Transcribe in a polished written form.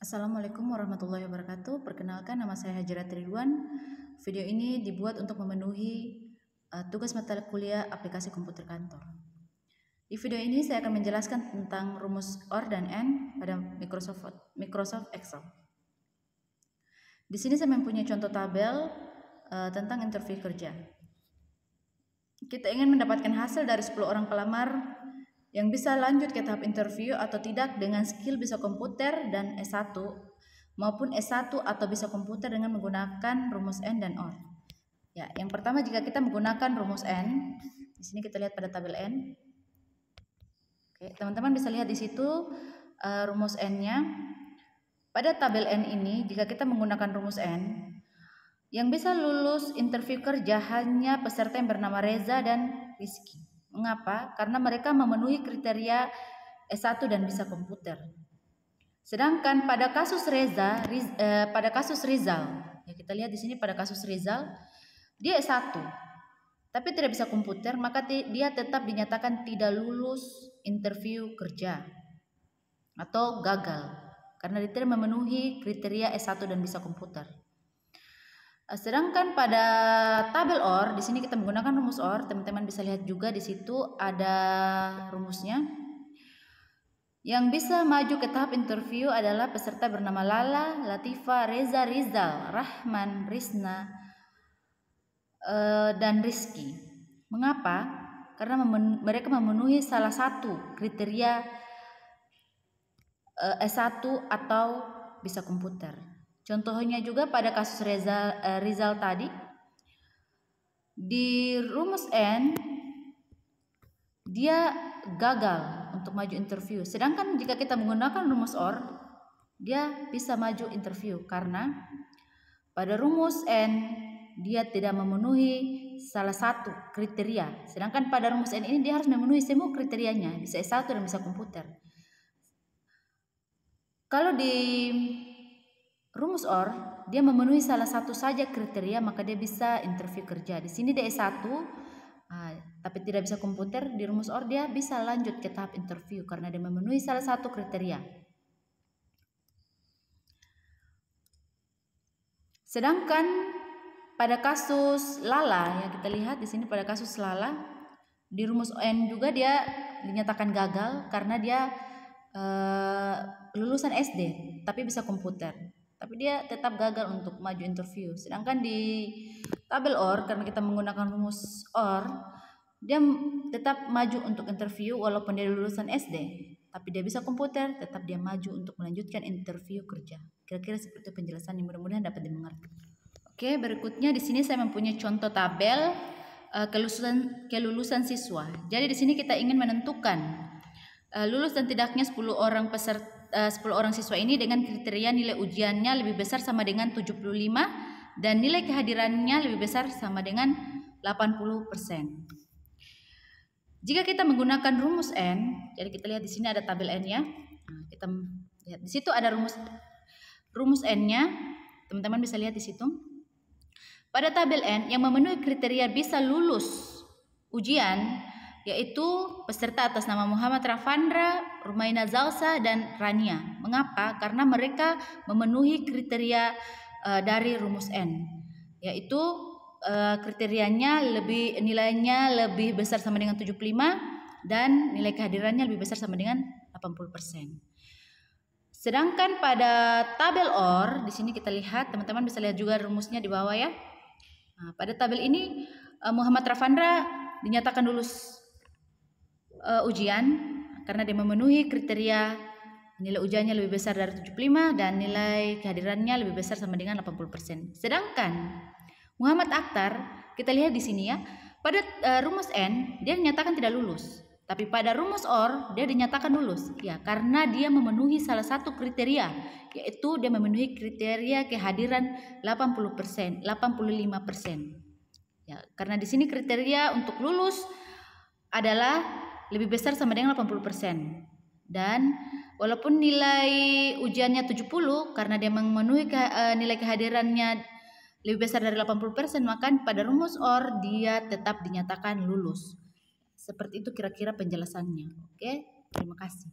Assalamualaikum warahmatullahi wabarakatuh. Perkenalkan, nama saya Hajarat Ridwan. Video ini dibuat untuk memenuhi tugas mata kuliah aplikasi komputer kantor. Di video ini saya akan menjelaskan tentang rumus OR dan AND pada Microsoft Excel. Di sini saya mempunyai contoh tabel tentang interview kerja. Kita ingin mendapatkan hasil dari 10 orang pelamar yang bisa lanjut ke tahap interview atau tidak dengan skill bisa komputer dan S1 maupun S1 atau bisa komputer dengan menggunakan rumus AND dan OR. Ya, yang pertama jika kita menggunakan rumus AND, di sini kita lihat pada tabel AND. Oke, teman-teman bisa lihat di situ rumus AND-nya. Pada tabel AND ini jika kita menggunakan rumus AND, yang bisa lulus interview kerja hanya peserta yang bernama Reza dan Rizky. Mengapa? Karena mereka memenuhi kriteria S1 dan bisa komputer. Sedangkan pada kasus Rizal, ya kita lihat di sini pada kasus Rizal, dia S1, tapi tidak bisa komputer, maka dia tetap dinyatakan tidak lulus interview kerja atau gagal karena dia tidak memenuhi kriteria S1 dan bisa komputer. Sedangkan pada tabel OR, di sini kita menggunakan rumus OR. Teman-teman bisa lihat juga di situ ada rumusnya. Yang bisa maju ke tahap interview adalah peserta bernama Lala, Latifa, Reza, Rizal, Rahman, Rizna, dan Rizky. Mengapa? Karena mereka memenuhi salah satu kriteria S1 atau bisa komputer. Contohnya juga pada kasus Rizal tadi, di rumus AND dia gagal untuk maju interview. Sedangkan jika kita menggunakan rumus OR, dia bisa maju interview karena pada rumus AND dia tidak memenuhi salah satu kriteria. Sedangkan pada rumus AND ini dia harus memenuhi semua kriterianya, bisa S1 dan bisa komputer. Kalau di rumus OR, dia memenuhi salah satu saja kriteria, maka dia bisa interview kerja. Di sini dia S1, tapi tidak bisa komputer. Di rumus OR dia bisa lanjut ke tahap interview karena dia memenuhi salah satu kriteria. Sedangkan pada kasus Lala, yang kita lihat di sini pada kasus Lala, di rumus AND juga dia dinyatakan gagal karena dia lulusan SD, tapi bisa komputer. Tapi dia tetap gagal untuk maju interview. Sedangkan di tabel OR, karena kita menggunakan rumus OR, dia tetap maju untuk interview walaupun dia lulusan SD. Tapi dia bisa komputer, tetap dia maju untuk melanjutkan interview kerja. Kira-kira seperti penjelasan yang mudah-mudahan dapat dimengerti. Oke, berikutnya di sini saya mempunyai contoh tabel kelulusan siswa. Jadi di sini kita ingin menentukan lulus dan tidaknya 10 orang siswa ini dengan kriteria nilai ujiannya lebih besar sama dengan 75 dan nilai kehadirannya lebih besar sama dengan 80%. Jika kita menggunakan rumus AND, jadi kita lihat di sini ada tabel AND-nya. Kita lihat di situ ada rumus AND-nya. Teman-teman bisa lihat di situ. Pada tabel AND yang memenuhi kriteria bisa lulus ujian yaitu peserta atas nama Muhammad Rafandra, Rumaina Zalsa, dan Rania. Mengapa? Karena mereka memenuhi kriteria dari rumus AND, yaitu kriterianya nilainya lebih besar sama dengan 75 dan nilai kehadirannya lebih besar sama dengan 80%. Sedangkan pada tabel OR, di sini kita lihat, teman-teman bisa lihat juga rumusnya di bawah ya. Nah, pada tabel ini Muhammad Rafandra dinyatakan lulus ujian karena dia memenuhi kriteria nilai ujiannya lebih besar dari 75 dan nilai kehadirannya lebih besar sama dengan 80%. Sedangkan Muhammad Akhtar, kita lihat di sini ya, pada rumus AND dia dinyatakan tidak lulus, tapi pada rumus OR dia dinyatakan lulus ya karena dia memenuhi salah satu kriteria, yaitu dia memenuhi kriteria kehadiran 80%, 85%. Ya, karena di sini kriteria untuk lulus adalah lebih besar sama dengan 80%. Dan walaupun nilai ujiannya 70 karena dia memenuhi nilai kehadirannya lebih besar dari 80%, maka pada rumus OR dia tetap dinyatakan lulus. Seperti itu kira-kira penjelasannya. Oke, terima kasih.